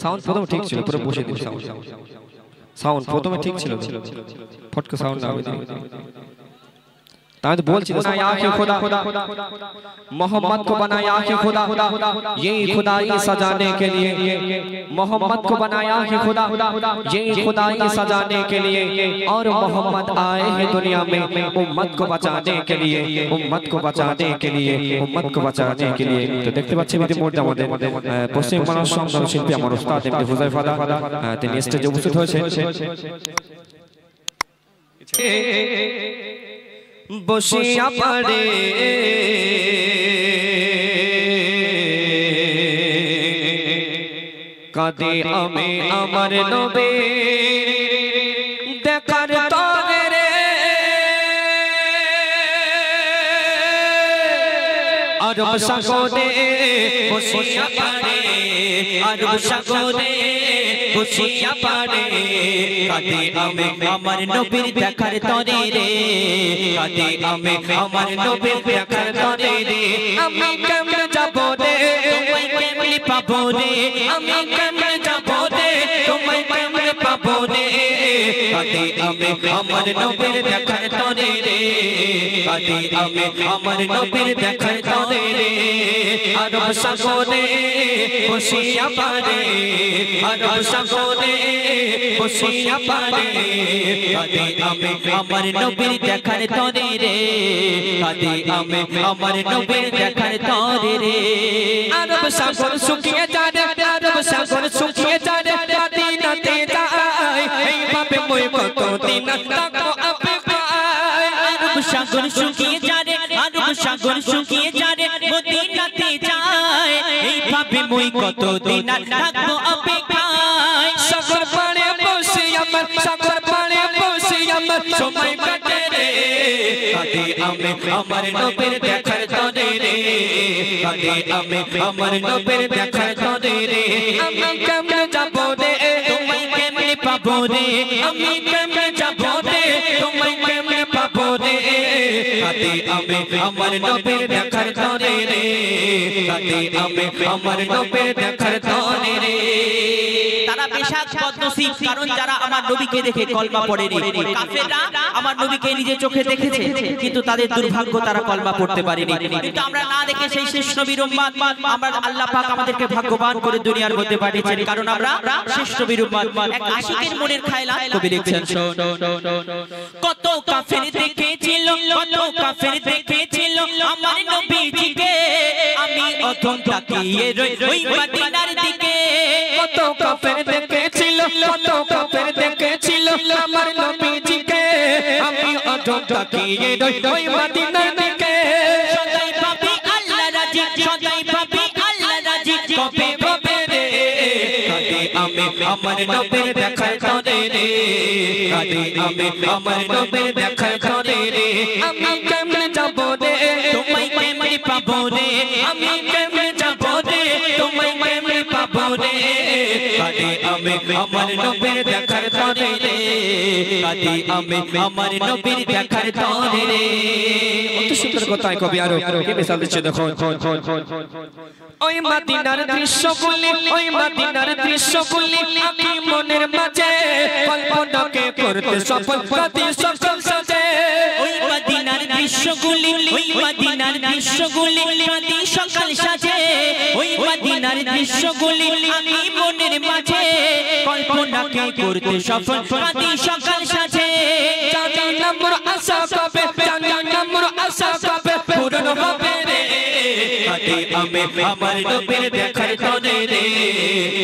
Sound প্রথমে ঠিক ছিল, পুরো বসে দিন সাউন্ড। সাউন্ড প্রথমে ঠিক ছিল, ফটকে সাউন্ড না হবে। तो बोल बनाया है खुदा मोहम्मद को बनाया है खुदा ये खुदाई सजाने के लिए, मोहम्मद को बनाया है खुदा ये खुदाई सजाने के लिए, और मोहम्मद आए हैं दुनिया में उम्मत को बचाने के लिए, उम्मत को बचाने के लिए, उम्मत को बचाने के लिए। तो देखते পাচ্ছি ইতিমধ্যে আমাদের পশ্চিম বাংলার সংগ্রাম শিল্পী আমার উস্তাদ এমডি হুজাইফা দা তিনি স্টেজে উপস্থিত হয়েছে। বসিয়া পড়ে কাঁদে আমি আমার নবী দেখার তরে রে, আরব সাগরে বসিয়া পড়ে, আরব সাগরে বসিয়া পড়ে কাঁদে আমি আমার নবীর দেখার তরে রে, কাঁদে আমি আমার নবীর দেখার তরে রে। আমি কেমনে যাব রে তোমায় কেমনে পাবো রে, আমি কেমনে যাব রে তোমায় কেমনে পাবো রে, কাঁদে আমি আমার নবীর দেখার তরে রে, কাঁদে আমি আমার নবীর দেখার তরে রে। আরব সাগরে বসিয়া পড়ে, আরব সাগরে বসিয়া পড়ে কাঁদে আমি আমার নবীর দেখার তরে রে, কাঁদে আমি আমার নবীর দেখার তরে রে। আরব সাগর শুকিয়ে যায়, আরব সাগর শুকিয়ে যায়, মদিনাতে যায় এইভাবে মই কতদিন থাকবো অপেক্ষায়। আরব সাগর শুকিয়ে যায়, আরব সাগর শুকিয়ে যায়, মদিনাতে যায় এইভাবে মই কতদিন থাকবো অপেক্ষায়। সাগর পাড়ে বসে আমার, সাগর পাড়ে বসে আমার সময় কাটে রে, কাঁদে আমি আমার নবীর দেখার তরে রে, কাঁদে আমি আমার নবীর দেখার তরে রে। আমি কেমনে যাব রে তোমায় কেমনে পাবো রে, আমি কেমনে যাব রে তোমায় কেমনে পাবো রে, কাঁদে আমি আমার নবীর দেখার তরে রে, কাঁদে আমি আমার নবীর দেখার তরে রে। তারা বেশাক বদনসিব, কারণ যারা আমার নবীকে দেখে কলমা পড়েনি। কাফেররা আমার নবীকে নিজে চোখে দেখেছে কিন্তু তাদের দুর্ভাগ্য তারা কলমা পড়তে পারেনি। কিন্তু আমরা না দেখে সেই শেষ নবীর উম্মত, আমরা আল্লাহ পাক আমাদেরকে ভাগ্যবান করে দুনিয়ার মধ্যে পাঠিয়েছেন, কারণ আমরা শেষ নবীর উম্মত। এক আশিকের মনের খায়লা কবি লিখছেন, কত কাফের দেখেছিল, কত কাফের দেখেছিল আমার নবীজিকে, আমি অথম তাকিয়ে রই ওই মদিনার দিকে। কত কাফের দেখেছিল, কত কাফের দেখেছিল আমার নবীজিকে, আমি অথম তাকিয়ে রই ওই মদিনার দিকে। সদাই পাবি আল্লাহ রাজি, সদাই পাবি আল্লাহ রাজি, কবে কবে রে কাঁদে আমি আমার নবীর দেখার তরে রে, কাঁদে আমি আমার নবীর দেখার তরে রে। আমি কেমনে যাব রে তোমায় কেমনে পাবো রে, আমি কেমনে যাব রে তোমায় কেমনে পাবো রে, কাঁদে আমি আমার নবীর দেখার তরে রে, কাঁদে আমি আমার নবীর দেখার তরে রে। কত সুন্দর কথায় কবি আরো কি মিশাল দিচ্ছে দেখো। ওই মদিনার দৃশ্যগুলি, ওই মদিনার দৃশ্যগুলি আমি মনের মাঝে কল্পনাকে করতে সফল কাঁদি সকাল সাজে। ওই মদিনার দৃশ্যগুলি, ওই মদিনার দৃশ্যগুলি কাঁদি সকাল সাজে, ওই মদিনার দৃশ্যগুলি আমি মনের মাঝে কল্পনাকে করতে সফল কাঁদি সকাল সাজে। জানি মোর আশা কবে, জানি মোর আশা কবে পূরণ হবে রে, কাঁদে আমি আমার নবীর দেখার তরে রে,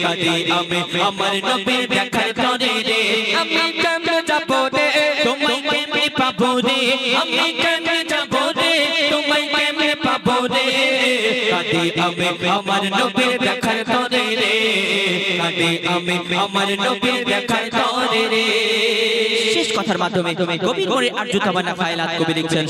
কাঁদে আমি আমার নবীর দেখার তরে রে। আমি কেমনে যাব রে তোমায় কেমনে পাবো রে, আমি কেমনে যাব রে তোমায় কেমনে পাবো রে, কাঁদে আমি আমার নবীর দেখার তরে রে, কাঁদে আমি আমার নবীর দেখার তরে রে। শেষ কথার মাধ্যমে গভীর করে আরজু তামান্না ফায়লাত কবি লিখছেন,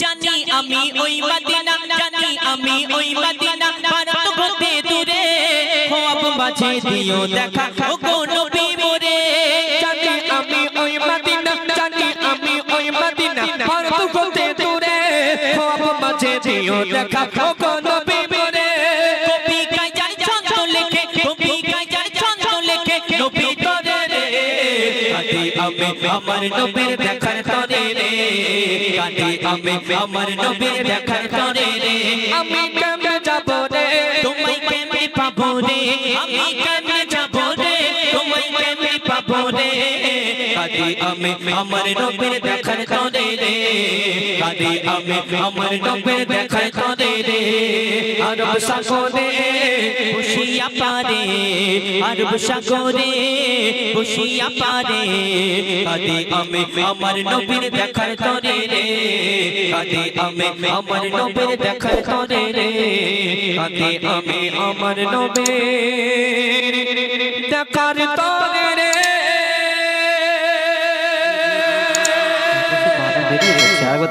জানি আমি ওই মদিনা, জানি আমি ওই মদিনা ভারত হতে দূরে, খোয়াব মাঝে দিও দেখা ও গো নবী মোরে। জানি আমি ওই মদিনা, জানি আমি ওই মদিনা ভারত হতে দূরে, খোয়াব মাঝে দিও দেখা ও গো নবী মোরে। কবি গায় যার ছন্দ লেখে আমি আমার নবীর দেখার তরে রে কাঁদি আমি আমার নবীর দেখার তরে রে আমি কেমনে যাব রে তোমায় কেমনে পাবো রে আমি কেমনে যাব রে তোমায় কেমনে পাবো রে কাঁদি আমি আমার নবীর দেখার তরে রে কাঁদি আমি আমার নবীর দেখার তরে রে আরব সাগরে বসিয়া পারে আরব সাগরে বসিয়া পারে কাঁদি আমি আমার নবীর দেখার তরে রে কাঁদি আমি আমার নবীর দেখার তরে রে কাঁদি আমি আমার নবীর দেখার তরে রে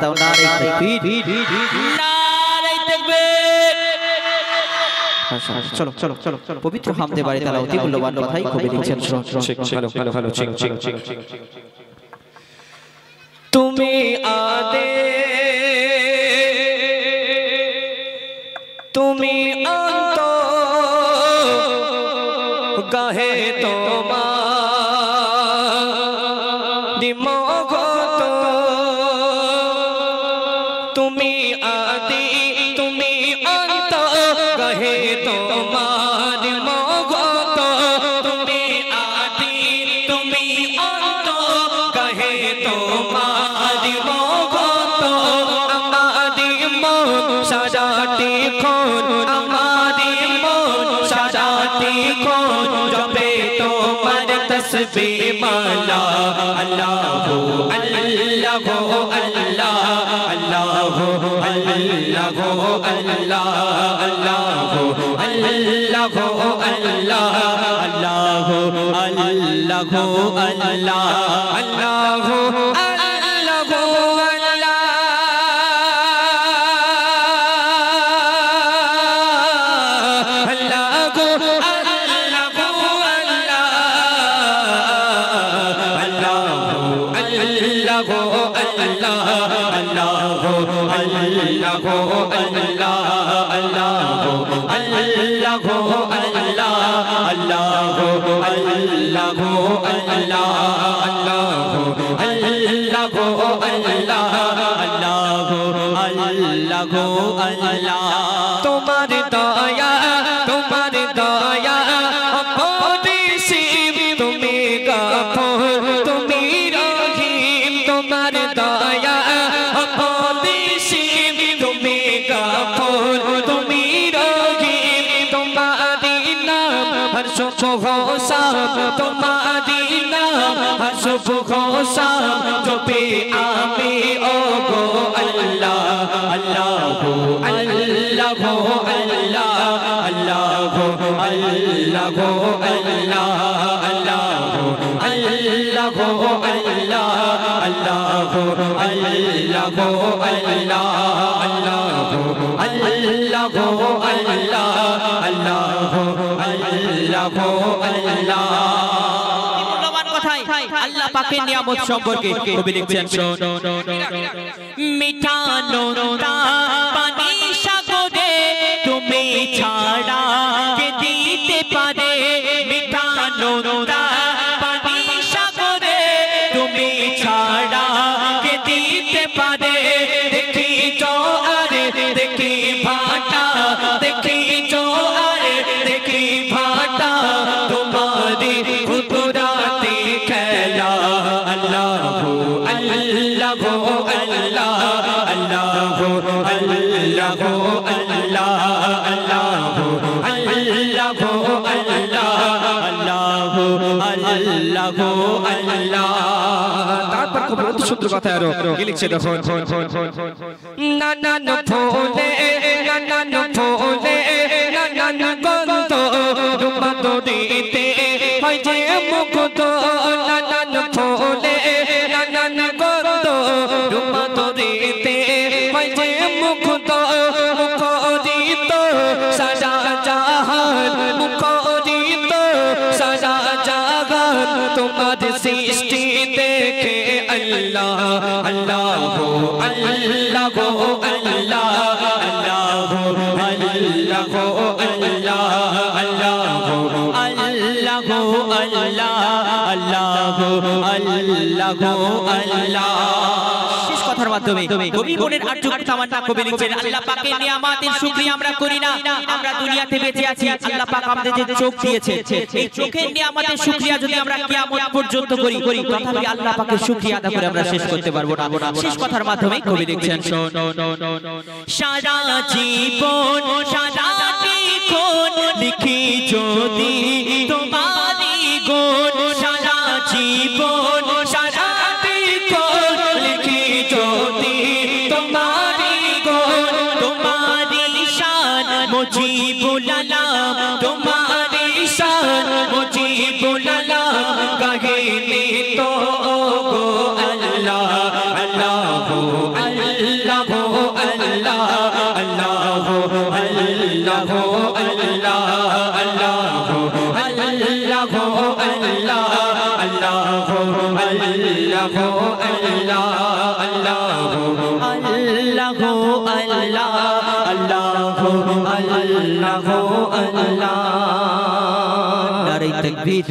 দাও নারে তাকবীর নারে তাকবীর চলো চলো চলো চলো পবিত্র হামদে বাড়ি তালাওয়াতি মূল্যবান কথাই কবি লিখছেন ভালো চিং তুমি আদে তুমি অন্ত গাহে তোমার দিমগত তুমি আদি তুমি অন্ত গাহে তোমার মগত তুমি আদি তুমি অন্ত গাহে তোমার মগত আমাদি মন সাজাটি কোন আমাদি মন সাজাটি কোন জবে তোমার তসবিহ মালা আল্লাহু আল্লাহু আল্লাহ আল্লাহু আল্লাহু আল্লাহ আল্লাহু আল্লাহু আল্লাহ আল্লাহু আল্লাহু আল্লাহ আল্লাহু তোমার দয়া তোমার দয়া অপরিসীম তুমি গফুর তুমি রহিম তোমার দয়া অপরিসীম তুমি গফুর তুমি রহিম তোমারি নাম হর সুখ সাম তোমারি নাম হর সুখ সাম জপে আমি ও গো আল্লাহ আল্লাহু আল্লাহু আল্লাহ আল্লাহু আল্লাহু আল্লাহ আল্লাহু আল্লাহু আল্লাহ আল্লাহু আল্লাহু আল্লাহ আল্লাহু আল্লাহু আল্লাহ আল্লাহু আল্লাহু আল্লাহ আল্লাহ পাকের নিয়ামত সম্পর্কে কবি লিখছেন মিঠা নোনতা পানি সাগরে তুমি ছাড়া কে দিতে পারে মিঠা নোনতা পানি সাগরে তুমি ছাড়া কে দিতে পারে দেখি জোয়ারে দেখি ভাটা দেখি জোয়ারে দেখি ভাটা তোমারি কুদরতি খেলা আল্লাহু আল্লাহু আল্লাহ আল্লাহু আল্লাহু আল্লাহ আল্লাহু আল্লাহু আল্লাহ আল্লাহু আল্লাহু আল্লাহ তারপর খুব অতি সুন্দর কথা আরো কি লিখছে দেখো নানান ফোলে নানান ফোলে নানান গন্ধ রূপত দিতে হয় যে মুকুত নানান ফোলে নানান গন্ধ রূপত দিতে হয় যে মুকুত মুখরিত সাজা জাহান মুখরিত সাজা জাহান তোমার সৃষ্টি দেখে আল্লাহ আল্লাহু আল্লাহু আল্লাহ আল্লাহু আল্লাহু আল্লাহ আল্লাহু আল্লাহু শেষ কথার মাধ্যমে কবি মনের আর্য তামান্না কবি লিখছেন আল্লাহ পাকের নিয়ামতের শুকরিয়া আমরা করি না। আমরা দুনিয়াতে বেঁচে আছি, আল্লাহ পাক আমাদের যে চোখ দিয়েছে, এই চোখের নিয়ামতের শুকরিয়া যদি আমরা কিয়ামত পর্যন্ত করি তথাপি আল্লাহ পাকের শুকরিয়া আদা করে আমরা শেষ করতে পারবো না। শেষ কথার মাধ্যমে কবি লিখছেন সারা জীবন সারাটি কোন লিখি যদি তোমারি গুণ, সারা জীবন সারাটি কোন লিখি যদি তোমারি গুণ, তোমারি শান মুজিবুল আলাম, তোমারি শান মুজিবুল আলাম, কাহিনী তো গো আল্লাহ আল্লাহ আল্লাহ আল্লাহ আল্লাহ আল্লাহ নারে তাকবীর।